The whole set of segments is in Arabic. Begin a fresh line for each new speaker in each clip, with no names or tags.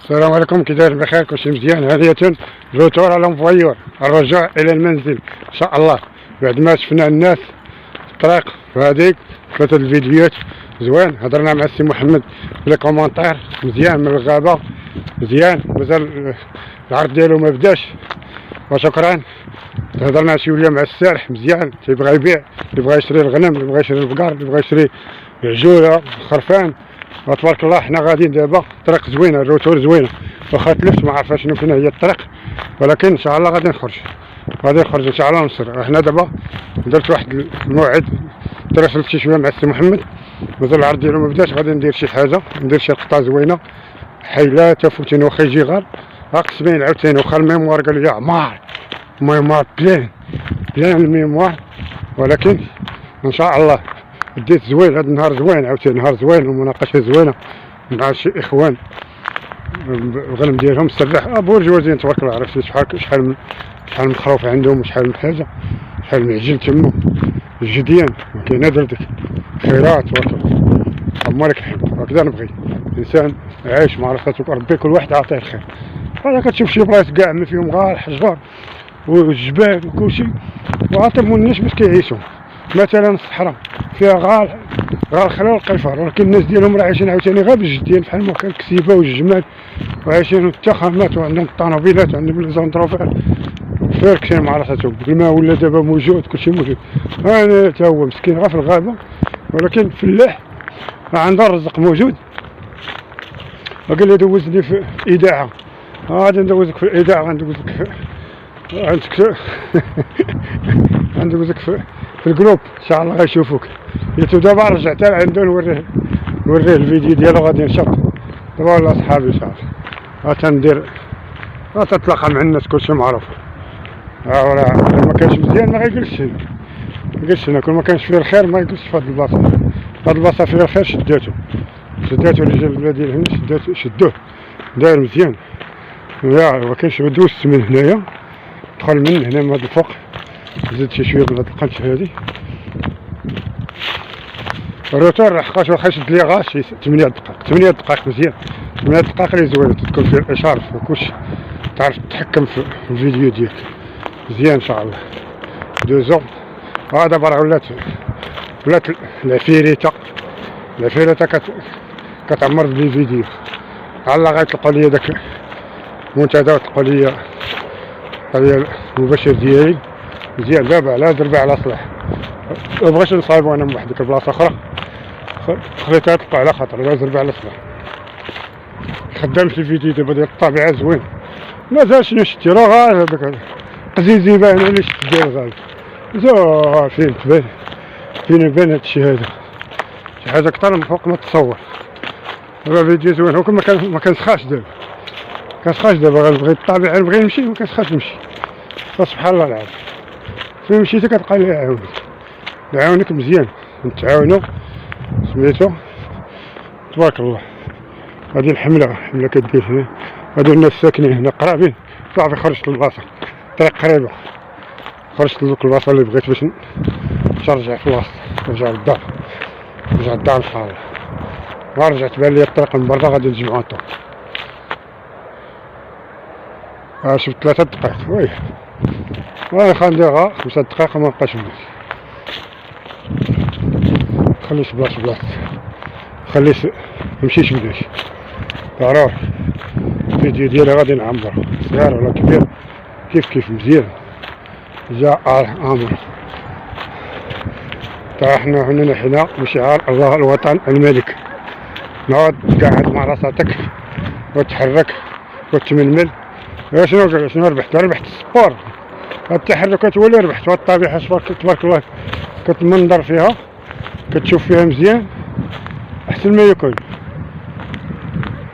السلام عليكم، كي داير؟ بخير؟ كلشي مزيان؟ هادية روتور على مفيور، الرجوع الى المنزل ان شاء الله بعد ما شفنا الناس في الطريق. فهاديك ثلاثة الفيديوهات زوين، هضرنا مع السي محمد في لي كومونتير مزيان من الغابة، مزيان مازال العرض ديالو ما بداش، وشكرا. هضرنا شويه مع السارح مزيان، تيبغى يبيع، اللي بغى يشري الغنم، اللي بغى يشري البقر، اللي بغى يشري العجوله، الخرفان. وتبارك الله حنا غاديين دابا، الطريق زوينه، الروتور زوينه، واخا تلفت ما عرفاش شنو فين هي الطريق، ولكن ان شاء الله غادي نخرج ان شاء الله نصر. حنا دابا درت واحد الموعد، تراسلت شي شويه مع السي محمد، مازال العرض ديالو ما بداش، غادي ندير شي حاجه، ندير شي لقطه زوينه حيلات فوتين، واخا يجي غار قسمين عاوتاني، واخا الميموار قال لي عمار ميموار بلان الميموار، ولكن ان شاء الله بديت زوين. هذا النهار زوين عاوتاني، نهار زوين ومناقشه زوينه مع شي اخوان، الغنم ديالهم السراح بورجوازيين تبارك الله. عرفتي شحال مخروف عندهم، وشحال من حاجه، شحال من عجل تمو الجديان، وكاين دردك خيرات تبارك الله. اللهم لك الحمد، هكذا نبغي الانسان عايش مع راساتو، ربي كل واحد عطيه الخير. انا كتشوف شي بلايص كاع ما فيهم غير الحجر والجبال وكلشي، وعاطيهم الناس باش كيعيشوا. مثلا الصحراء فيها غير الخلا والقفار، ولكن الناس ديالهم راه عايشين عاوتاني غير بالجديان، بحال ما كان الكسيبه والجمال، وعايشين التخامات، وعندهم الطوموبيلات، وعندهم لي زونطروفير فاركشين مع راساتهم. الماء ولا دابا موجود، كلشي موجود. انا تا هو مسكين غير في الغابه، ولكن فلاح عنده الرزق موجود. وقال لي دوزني في اذاعه، غادي ندوزك في الاذاعه، غندوزك في عندك في الجروب ان شاء الله غيشوفوك. جيتو دابا رجعت لعندو نوريه الفيديو ديالو، غادي نشط دابا. والله صحابي ان شاء الله غتندير، غتتلاقى مع الناس، كلشي معروف. راه ما كانش مزيان ما غيجلسش هنا، كل ما كانش فيه الخير ما يجلسش في هاد البلاصه. هاد البلاصه فيها الخير، شداتو اللي جا البلاد ديال هنا، شدوه داير مزيان. يا ما كاينش غير دوزت من هنايا، دخل من هنا من هاد الفوق، زدت شي شويه من هاد القنش هادي. الروتور حقاش واخا شد لي غاش شي 8 دقائق مزيان، 8 دقائق اللي زوينه، تدخل فيه الاشاره في كلشي، تعرف تتحكم في الفيديو ديالك مزيان ان شاء الله. دوزو دابا راه ولات العفيريته كتعمر بالفيديو. الله غيطلقوا لي داك المنتدى، وطلقوا لي المباشر ديالي مزيان. دابا على دربي على صلاح، مبغيتش نصايبو انا من واحد ديك البلاصه اخرى، خليتها تطلع على خاطر على دربي على صلاح. خدام في الفيديو دابا ديال الطبيعه زوين، مازال شنو شتي راه غير هذاك قزيزي باين اللي شتي ديال الغالب زو فين بان هادشي هذا، شي حاجه كثر من فوق ما تصور. دابا الفيديو زوين، ولكن ما كنسخاش دابا غنبغي الطبيعه، نبغي نمشي ما كنسخاش نمشي. فسبحان الله العظيم، فين مشيتي كتلقى لي يعاونك مزيان، نتعاونوا سميتو تبارك الله. هذه الحمله كدير هنا، هادو الناس ساكنين هنا قرابين. صافي خرجت للبلاصه، الطريق قريبه، خرجت لذوك البلاصه اللي بغيت باش نرجع في بلاصتي، نرجع للدار ان شاء الله. ما رجعت بان لي الطريق من برا، غادي نجمعو الطريق. شفت 3 دقائق واخا نديرها 5 دقائق وما نبقاش نمشي. خليش بلاصتي، خليش نمشيش بلاش ضروري. الفيديو ديالي غادي نعمر، صغير ولا كبير كيف مزيان. جاء امر تا حنا هنا بشعار الله الوطن الملك. نقعد قاعد مع راساتك وتحرك وتمنمل. شنو ربحت السبور، التحركات هو اللي ربحت، والطبيعه تبارك الله كتمنظر فيها، كتشوف فيها مزيان احسن ما يكون.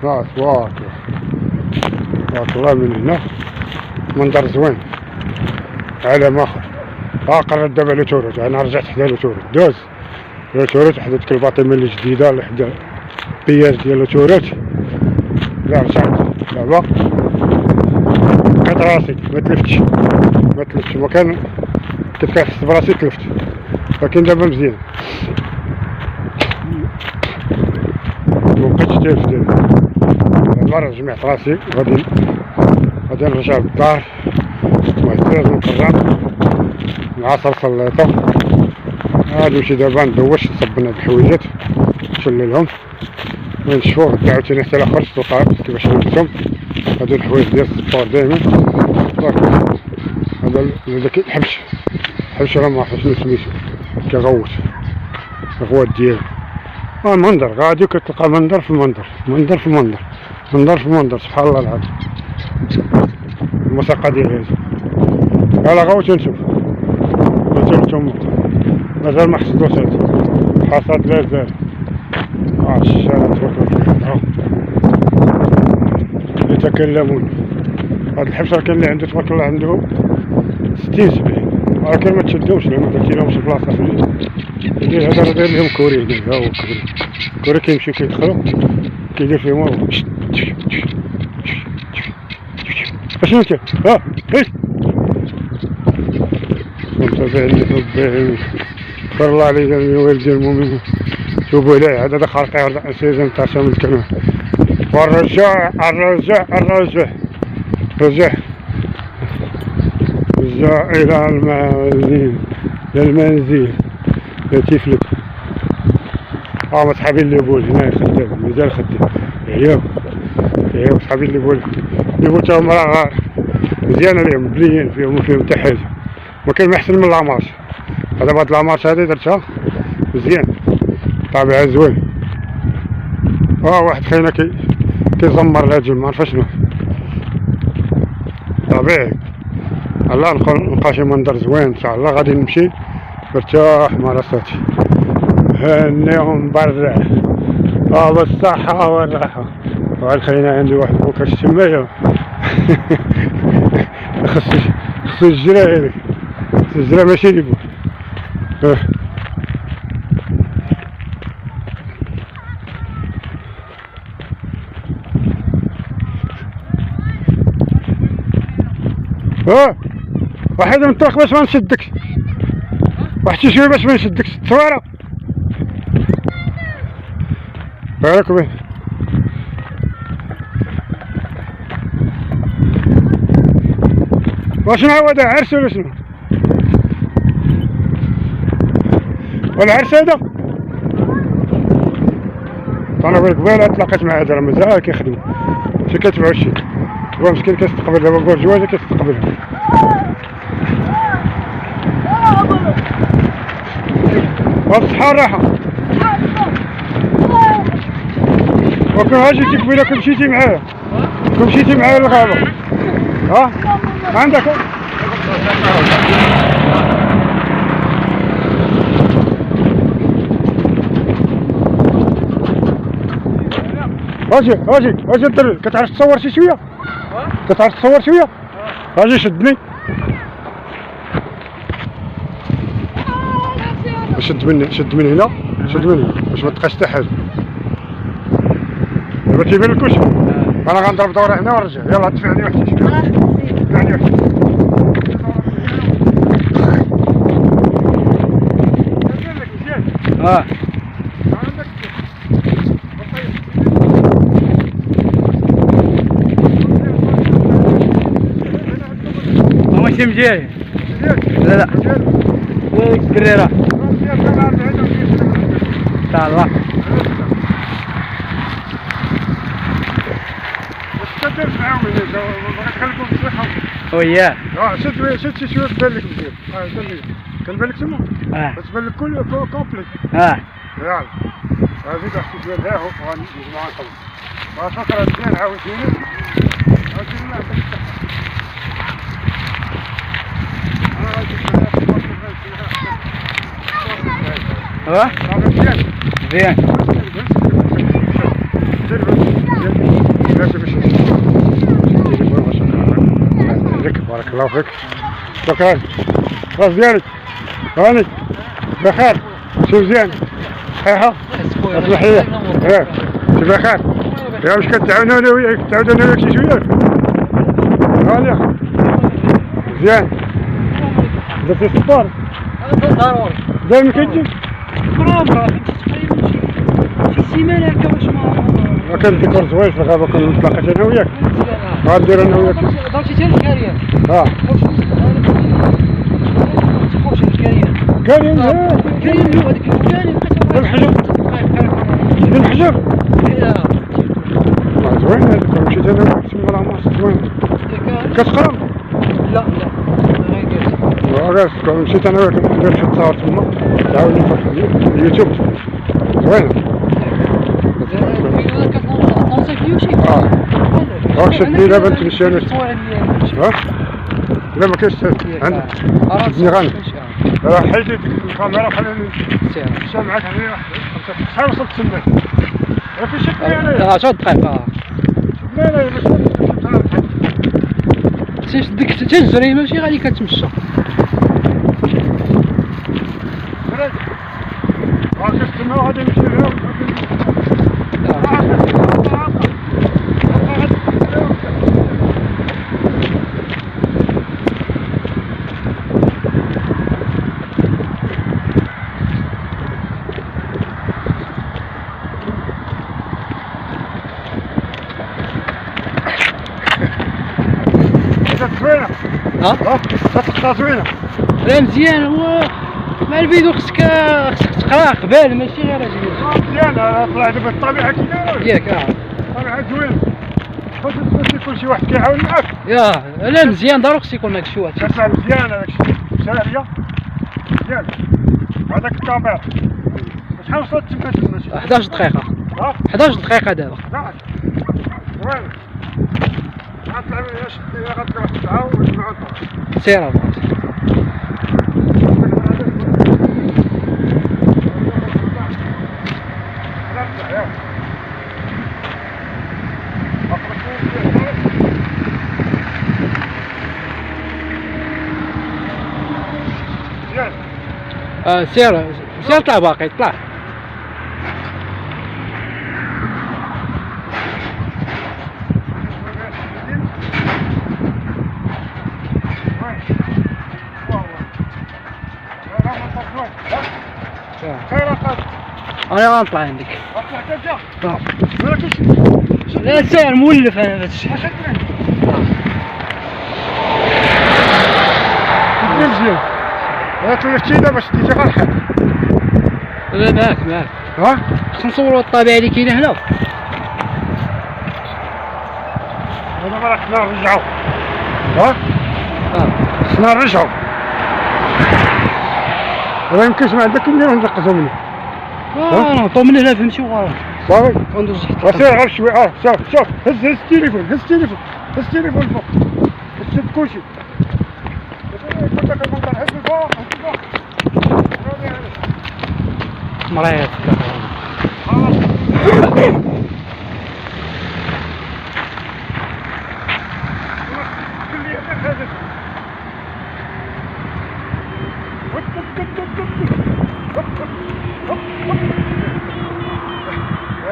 تبارك الله من هنا منظر زوين، عالم اخر. قررت دابا لوتوريت، انا رجعت حدا لوتوريت، لوتوريت حدا ديك الباطمه اللي جديده اللي حدا بياج ديال لوتوريت. لا رجعت دابا لقيت راسي ما تلفتش، ما كان كنت كنحس براسي تلفت، لكن دابا مزيان مبقيتش تلفت. دابا جمعت راسي غادي نرجع للدار. معتز مكرم العصر صليته. غادي نمشي دابا ندوش نصب هاد الحويجات نشللهم ونشوفو. غدا عاوتاني حتى لاخر تلقى كيفاش نلبسهم. هادو الحوايج ديال السبور دايما. هذا داك الحبش راه معرفتش شنو سميتو كيغوت الغوات ديالو. منظر غادي كتلقى منظر في المنظر، منظر في المنظر، منظر في المنظر، سبحان الله العظيم. الموسيقى ديال هذا يلا غاوت نشوف. انتم مازال ما حصدوش هادي حصاد لا زال. الشارع تبارك يتكلمون. هاد الحبش راه كاين اللي عنده تبارك الله عنده 60-70 ولكن ما تشدوش لما درتيلهمش بلاصه في الليل. هذا راه داير لهم كوري هنا. ها هو كوري كيمشيو كيدخلوا كيدير فيهم هو اشنو انت ها هيك منتبه للحب. بارك الله عليك يا والدي المؤمنين. شوفوا ليه هذا خلق يرجع سيزن تاع شمال الكلمه. والرجاء الرجاء الرجاء رجع إلى المنزل يتفلت. صحابي اللي بول هنا خدام مازال خدام. ايوا صحابي اللي بول تاهم راه غار مزيانه ليهم بليين فيهم حتى حاجه. ما كاين ما احسن من لامارش. هذا بعد لامارش هذه درتها مزيان طابعها زوين. واحد خينا كيزمر الهجم ما عرف شنو طبيعي. الله نلقى شي منظر زوين ان شاء الله. غادي نمشي مرتاح مع راساتي هاني ونبرع بالصحة والراحة. والخينا عندي واحد بوكر الشماية خصو الجرا هذيك الجرا ماشي يبو. واحد من الطرق باش ما نشدكش. واحد شويه باش ما نشدكش التصويره. بارك به واش هذا عرس ولا شنو؟ ولا عرس هذا؟ انا قبيله تلاقيت مع هذا مازال كيخدم ماشي كتبعو الشي. هو مسكين كيستقبل دابا برجواجه كيستقبلها. والصحة والراحة. وكون هاجي قبيله كون مشيتي معايا للغابة. عندك اجي الدري. كتعرف تصور شي شويه؟ كتعرف تصور شويه؟ اجي شدني شد من هنا باش ما تبقاش حتى حاجه. دابا تيبان لك واش انا غنضرب دوره هنا ونرجع. يلاه دفعني واحد شي دفعني واحد.
ماشي مزيان. لا وين الكريره ان شاء الله.
تدير معاهم بغيت نخليكم بصحة.
وياه
شد شي شويه تبان لك مزيان. كنبان لك تما تبان لك كل كومبليت. يلا هذه داك شويه لها وغنجمعو نخلص. شكرا مزيان عاودتيني نعم
زين
بارك الله فيك. شكرا خلاص ديالك هاني بخير. شو مزيان صحيحة صحية شو بخير. يا واش كتعاونوني وياك شي شوية هاني مزيان. درتي السبور
ضروري
دايما كتجي
مرة شي سيمانة هكا باش ما
كان ديكور زوين في الغابة كنا نتلاقى انا وياك. غندير انا وياك.
ضربتي حتى الكاريان.
كاريان
كاريان هو هذيك الكاريان
الحجر. الحجر. زوين هذيك مشيت انا وياك تما راه ماس زوين. كتقرا؟
لا
غير مشيت انا وياك ندير شي تصاور تما تعاوني في اليوتيوب زوينه. راك شدني دابا نتمشى انا. لا ما كاينش عندك شدني غاني. راه حيدي ديك الكاميرا خليني نمشي معاك هنايا. شحال وصلت تما؟ في شدني انايا.
10 دقائق.
لا لا باش
تشدك تجري ماشي غادي كتمشى.
كنستناو غادي نمشي لهم. زوينة. تقطع زوينة.
لا مزيان هو مع الفيديو خصك تقراه قبال ماشي غير اجي.
مزيان طلع دابا الطبيعة كي دايرة.
ياك
الطبيعة زوينة. خاص يكون شي واحد كيعاون معاك.
لا مزيان ضروري خص يكون معاك شي واحد.
كتطلع مزيان هذاك الشيء. سارية. مزيان. وهذاك الكاميرا. شحال وصلت تما
11 دقيقة. 11 دقيقة دابا.
11. زوين. غتطلع من شدي غتروح تعاون ونجمعو
سير ابا. سير طلع باقي طلع. انا غنطلع عندك. لا سير مولف انا هذا الشيء.
مزيان. طيحتي دابا شديتي غير الحال.
لا معاك خصنا نصوروا الطبيعة اللي كاينة هنا.
دابا راه خصنا نرجعو. خصنا نرجعو. راه يمكنش ما عندك منين ننقصو منه.
نهبطو من هنا فهمتي وغادي.
صافي.
وندوز تحت.
سير غير شويه. شوف هز التليفون هز التليفون فوق. هز كلشي.
مريض.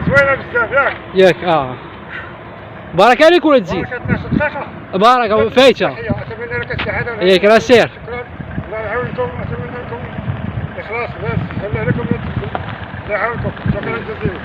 زوينة بزاف
ياك بارك عليك ولا تزيد. بارك فايتة.
اتمنى لك السعادة.
ياك راه سير.
الله يعاونكم. اتمنى لكم اخلاص بس خلي عليكم. الله يعاونكم. شكرا جزيلا.